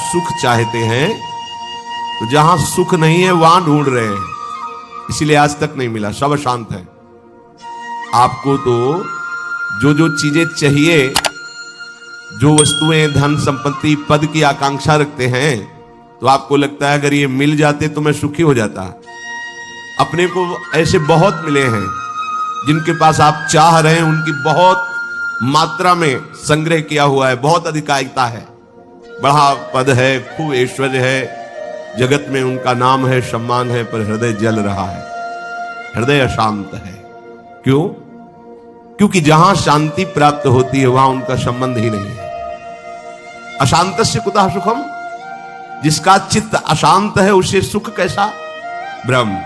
सुख चाहते हैं तो जहां सुख नहीं है वहां ढूंढ रहे हैं, इसीलिए आज तक नहीं मिला, सब अशांत है। आपको तो जो जो चीजें चाहिए, जो वस्तुएं, धन संपत्ति, पद की आकांक्षा रखते हैं, तो आपको लगता है अगर ये मिल जाते तो मैं सुखी हो जाता। अपने को ऐसे बहुत मिले हैं जिनके पास आप चाह रहे हैं, उनकी बहुत मात्रा में संग्रह किया हुआ है, बहुत अधिकारिता है, बड़ा पद है, खूब ऐश्वर्य है, जगत में उनका नाम है, सम्मान है, पर हृदय जल रहा है, हृदय अशांत है। क्यों? क्योंकि जहां शांति प्राप्त होती है वहां उनका संबंध ही नहीं है। अशांतस्य कुतः सुखम, जिसका चित्त अशांत है उसे सुख कैसा? ब्रह्म।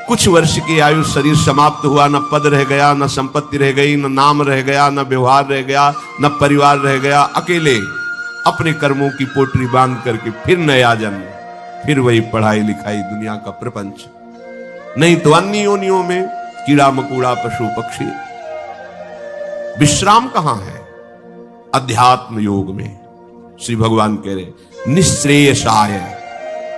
कुछ वर्ष की आयु, शरीर समाप्त हुआ, न पद रह गया, न संपत्ति रह गई, न नाम रह गया, न व्यवहार रह गया, न परिवार रह गया, अकेले अपने कर्मों की पोटली बांध करके फिर नया जन्म, फिर वही पढ़ाई लिखाई, दुनिया का प्रपंच, नहीं तो अन्य योनियों में कीड़ा मकोड़ा, पशु पक्षी। विश्राम कहां है? अध्यात्म योग में। श्री भगवान कह रहे निश्रेयसाय,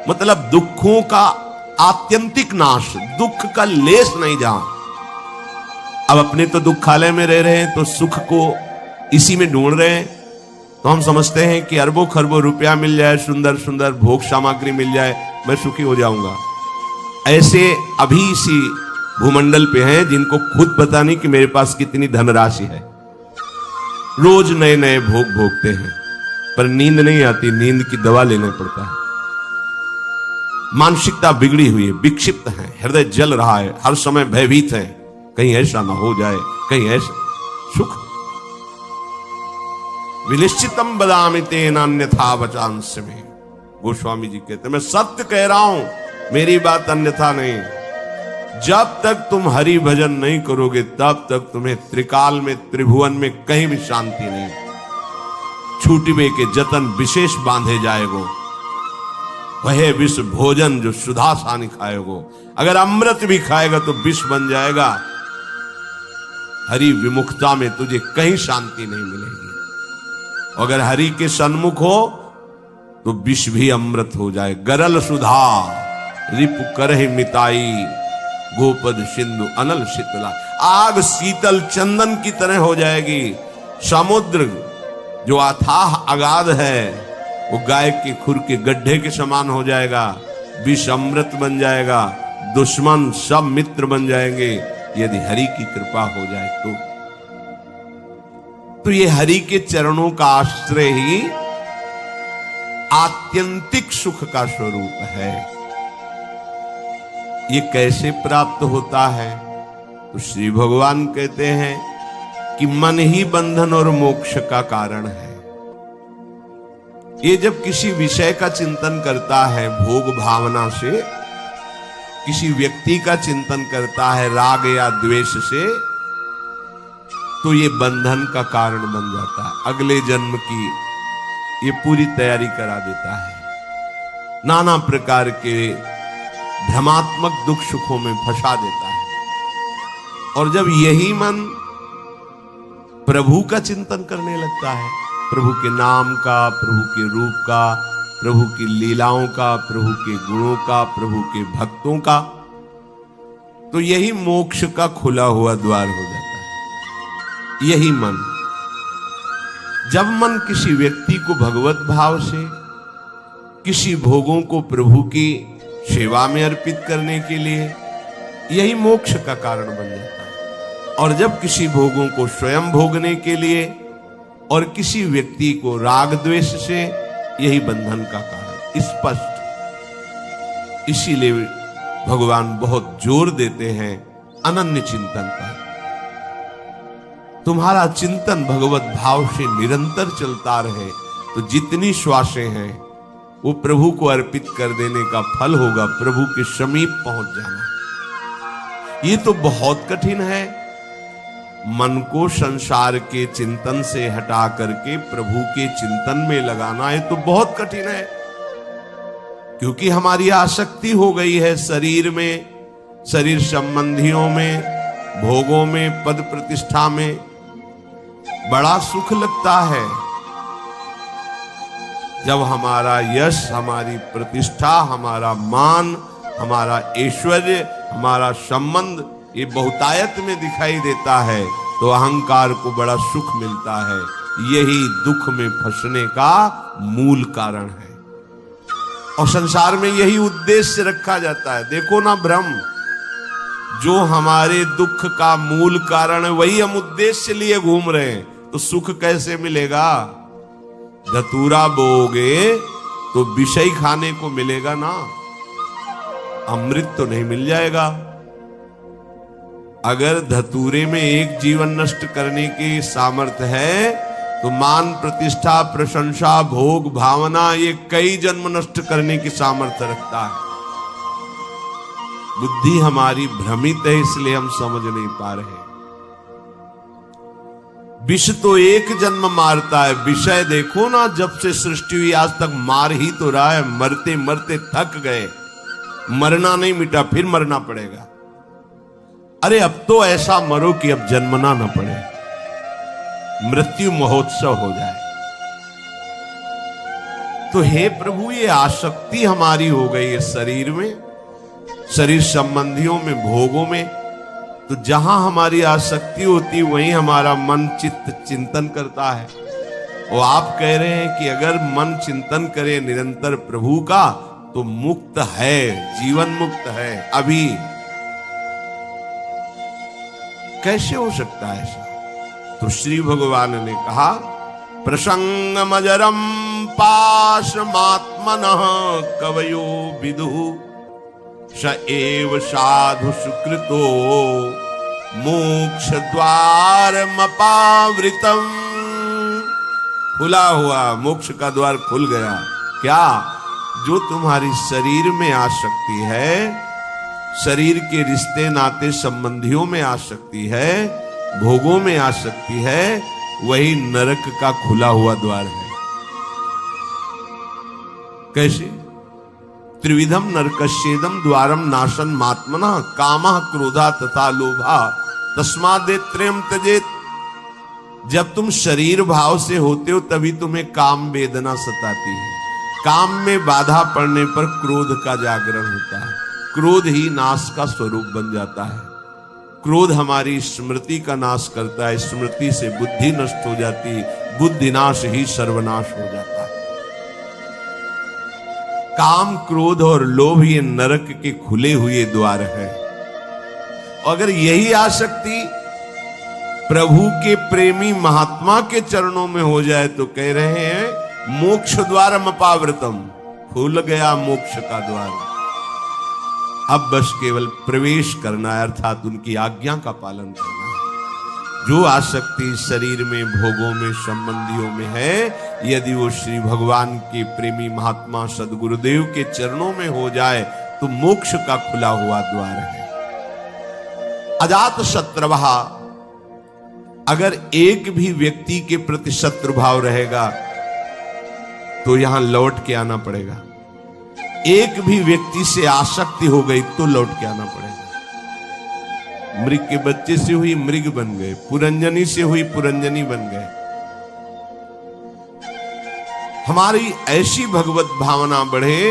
मतलब दुखों का आत्यंतिक नाश, दुख का लेस नहीं जहां। अब अपने तो दुखालय में रह रहे हैं तो सुख को इसी में ढूंढ रहे हैं, तो हम समझते हैं कि अरबों खरबों रुपया मिल जाए, सुंदर सुंदर भोग सामग्री मिल जाए, मैं सुखी हो जाऊंगा। ऐसे अभी इसी भूमंडल पे हैं जिनको खुद पता नहीं कि मेरे पास कितनी धनराशि है, रोज नए नए भोग भोगते हैं, पर नींद नहीं आती, नींद की दवा लेना पड़ता है। मानसिकता बिगड़ी हुई है, विक्षिप्त है, हृदय जल रहा है, हर समय भयभीत है, कहीं ऐसा ना हो जाए, कहीं ऐसा। सुख विनिश्चितम बदामि तेन अन्यथा वचांस में, गोस्वामी जी कहते मैं सत्य कह रहा हूं, मेरी बात अन्यथा नहीं। जब तक तुम हरि भजन नहीं करोगे तब तक तुम्हें त्रिकाल में, त्रिभुवन में कहीं भी शांति नहीं। छूटिबे के जतन विशेष बांधे जाएगो, वह विष भोजन जो सुधा सानी खाएगो। अगर अमृत भी खाएगा तो विष बन जाएगा। हरि विमुखता में तुझे कहीं शांति नहीं मिलेगी। अगर हरि के सन्मुख हो तो विष भी अमृत हो जाए। गरल सुधा रिपु करहि मिताई, गोपद सिंधु अनल शीतला। आग शीतल चंदन की तरह हो जाएगी। समुद्र जो अथाह अगाध है वो गाय के खुर के गड्ढे के समान हो जाएगा। विष अमृत बन जाएगा। दुश्मन सब मित्र बन जाएंगे यदि हरि की कृपा हो जाए तो ये हरि के चरणों का आश्रय ही आत्यंतिक सुख का स्वरूप है। ये कैसे प्राप्त होता है? तो श्री भगवान कहते हैं कि मन ही बंधन और मोक्ष का कारण है। ये जब किसी विषय का चिंतन करता है भोग भावना से, किसी व्यक्ति का चिंतन करता है राग या द्वेष से, तो ये बंधन का कारण बन जाता है। अगले जन्म की ये पूरी तैयारी करा देता है। नाना प्रकार के भ्रमात्मक दुख सुखों में फंसा देता है। और जब यही मन प्रभु का चिंतन करने लगता है, प्रभु के नाम का, प्रभु के रूप का, प्रभु की लीलाओं का, प्रभु के गुणों का, प्रभु के भक्तों का, तो यही मोक्ष का खुला हुआ द्वार हो जाता है। यही मन, जब मन किसी व्यक्ति को भगवत भाव से, किसी भोगों को प्रभु की सेवा में अर्पित करने के लिए, यही मोक्ष का कारण बन जाता है। और जब किसी भोगों को स्वयं भोगने के लिए और किसी व्यक्ति को राग द्वेष से, यही बंधन का कारण स्पष्ट। इसीलिए भगवान बहुत जोर देते हैं अनन्य चिंतन पर। तुम्हारा चिंतन भगवत भाव से निरंतर चलता रहे तो जितनी श्वासें हैं वो प्रभु को अर्पित कर देने का फल होगा, प्रभु के समीप पहुंच जाना। ये तो बहुत कठिन है। मन को संसार के चिंतन से हटा करके प्रभु के चिंतन में लगाना है तो बहुत कठिन है, क्योंकि हमारी आसक्ति हो गई है शरीर में, शरीर संबंधियों में, भोगों में, पद प्रतिष्ठा में। बड़ा सुख लगता है, जब हमारा यश, हमारी प्रतिष्ठा, हमारा मान, हमारा ऐश्वर्य, हमारा संबंध ये बहुतायत में दिखाई देता है तो अहंकार को बड़ा सुख मिलता है। यही दुख में फंसने का मूल कारण है और संसार में यही उद्देश्य रखा जाता है। देखो ना भ्रम, जो हमारे दुख का मूल कारण है वही हम उद्देश्य लिए घूम रहे हैं, तो सुख कैसे मिलेगा? धतूरा बोओगे तो विषय खाने को मिलेगा ना, अमृत तो नहीं मिल जाएगा। अगर धतूरे में एक जीवन नष्ट करने की सामर्थ्य है तो मान, प्रतिष्ठा, प्रशंसा, भोग, भावना ये कई जन्म नष्ट करने की सामर्थ्य रखता है। बुद्धि हमारी भ्रमित है, इसलिए हम समझ नहीं पा रहे। विष तो एक जन्म मारता है, विषय देखो ना, जब से सृष्टि हुई आज तक मार ही तो रहा है। मरते मरते थक गए, मरना नहीं मिटा, फिर मरना पड़ेगा। अरे अब तो ऐसा मरो कि अब जन्मना न पड़े, मृत्यु महोत्सव हो जाए। तो हे प्रभु, ये आसक्ति हमारी हो गई है शरीर में, शरीर संबंधियों में, भोगों में। तो जहां हमारी आसक्ति होती वहीं हमारा मन चित्त चिंतन करता है। और आप कह रहे हैं कि अगर मन चिंतन करे निरंतर प्रभु का तो मुक्त है, जीवन मुक्त है। अभी कैसे हो सकता है ऐसा? तो श्री भगवान ने कहा, प्रसंगमजरम पाशमात्मनः कवयो विदुः स एव साधु सुकृतो मोक्ष द्वारमपावृतम्। खुला हुआ मोक्ष का द्वार खुल गया। क्या? जो तुम्हारी शरीर में आसक्ति है, शरीर के रिश्ते नाते संबंधियों में आसक्ति है, भोगों में आसक्ति है, वही नरक का खुला हुआ द्वार है। कैसे? त्रिविधम नरकस्येदम द्वारम नाशन मात्मनः कामः क्रोधा तथा लोभा तस्मादेत्रयम् त्यजेत्। जब तुम शरीर भाव से होते हो तभी तुम्हें काम वेदना सताती है। काम में बाधा पड़ने पर क्रोध का जागरण होता है, क्रोध ही नाश का स्वरूप बन जाता है। क्रोध हमारी स्मृति का नाश करता है, स्मृति से बुद्धि नष्ट हो जाती, बुद्धि नाश ही सर्वनाश हो जाता है। काम, क्रोध और लोभ ये नरक के खुले हुए द्वार है। अगर यही आसक्ति प्रभु के प्रेमी महात्मा के चरणों में हो जाए तो कह रहे हैं मोक्ष द्वारम अपावृतम, खुल गया मोक्ष का द्वार। अब बस केवल प्रवेश करना है, अर्थात उनकी आज्ञा का पालन करना है। जो आसक्ति शरीर में, भोगों में, संबंधियों में है, यदि वो श्री भगवान के प्रेमी महात्मा सदगुरुदेव के चरणों में हो जाए तो मोक्ष का खुला हुआ द्वार है। अजात शत्रुः, अगर एक भी व्यक्ति के प्रति शत्रु भाव रहेगा तो यहां लौट के आना पड़ेगा। एक भी व्यक्ति से आसक्ति हो गई तो लौट के आना पड़ेगा। मृग के बच्चे से हुई मृग बन गए, पुरंजनी से हुई पुरंजनी बन गए। हमारी ऐसी भगवत भावना बढ़े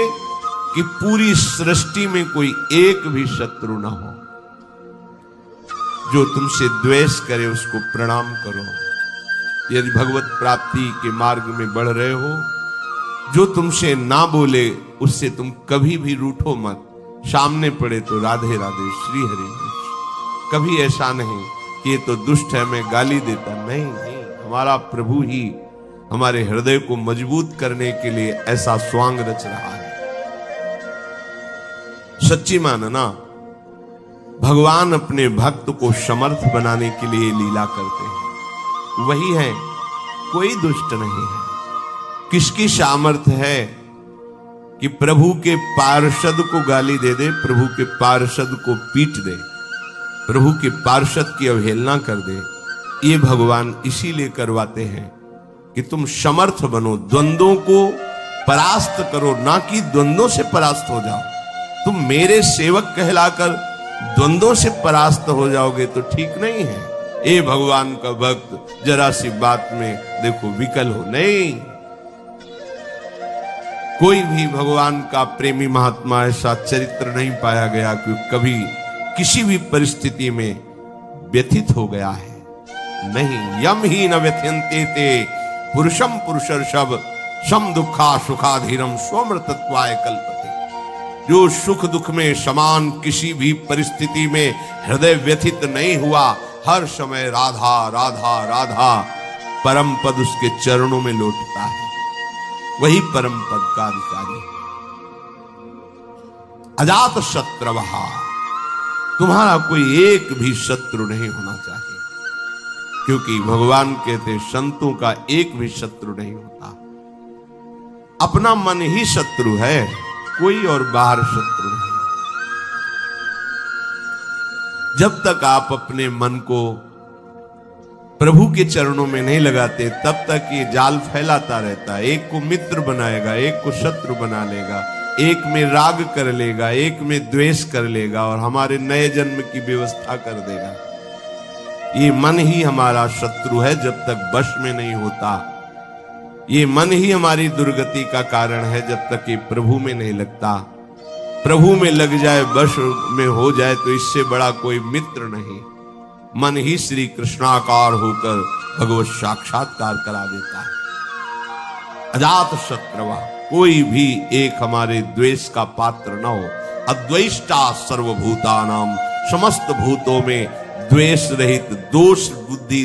कि पूरी सृष्टि में कोई एक भी शत्रु ना हो। जो तुमसे द्वेष करे उसको प्रणाम करो। यदि भगवत प्राप्ति के मार्ग में बढ़ रहे हो, जो तुमसे ना बोले उससे तुम कभी भी रूठो मत। सामने पड़े तो राधे राधे श्री हरि। कभी ऐसा नहीं कि ये तो दुष्ट है मैं गाली देता, नहीं नहीं, हमारा प्रभु ही हमारे हृदय को मजबूत करने के लिए ऐसा स्वांग रच रहा है। सच्ची मानना, भगवान अपने भक्त को समर्थ बनाने के लिए लीला करते हैं, वही है, कोई दुष्ट नहीं है। किसकी सामर्थ्य है कि प्रभु के पार्षद को गाली दे दे, प्रभु के पार्षद को पीट दे, प्रभु के पार्षद की अवहेलना कर दे? ये भगवान इसीलिए करवाते हैं कि तुम समर्थ बनो, द्वंद्वों को परास्त करो, ना कि द्वंद्वों से परास्त हो जाओ। तुम मेरे सेवक कहलाकर द्वंद्वों से परास्त हो जाओगे तो ठीक नहीं है। ए भगवान का भक्त, जरा सी बात में देखो विकल हो, नहीं, कोई भी भगवान का प्रेमी महात्मा ऐसा चरित्र नहीं पाया गया कि कभी किसी भी परिस्थिति में व्यथित हो गया है। नहीं, यम ही न व्यथ्यन्ते ते पुरुषम पुरुषर्षभ सम दुखा सुखाधीरम स्वमृतत्वाय कल्पते। जो सुख दुख में समान किसी भी परिस्थिति में हृदय व्यथित नहीं हुआ, हर समय राधा राधा राधा परम पद उसके चरणों में लौटता है, वही परम पद का अधिकारी है। अजात शत्रवहा, तुम्हारा कोई एक भी शत्रु नहीं होना चाहिए, क्योंकि भगवान कहते संतों का एक भी शत्रु नहीं होता। अपना मन ही शत्रु है, कोई और बाहर शत्रु नहीं। जब तक आप अपने मन को प्रभु के चरणों में नहीं लगाते, तब तक ये जाल फैलाता रहता है। एक को मित्र बनाएगा, एक को शत्रु बना लेगा, एक में राग कर लेगा, एक में द्वेष कर लेगा और हमारे नए जन्म की व्यवस्था कर देगा। ये मन ही हमारा शत्रु है जब तक वश में नहीं होता। ये मन ही हमारी दुर्गति का कारण है जब तक ये प्रभु में नहीं लगता। प्रभु में लग जाए, वश में हो जाए, तो इससे बड़ा कोई मित्र नहीं। मन ही श्री कृष्णाकार होकर भगवत साक्षात्कार करा देता है। अजात शत्रवा, कोई भी एक हमारे द्वेष का पात्र न हो। अद्वेष्टा सर्वभूतानाम, समस्त भूतों में द्वेष रहित, दोष बुद्धि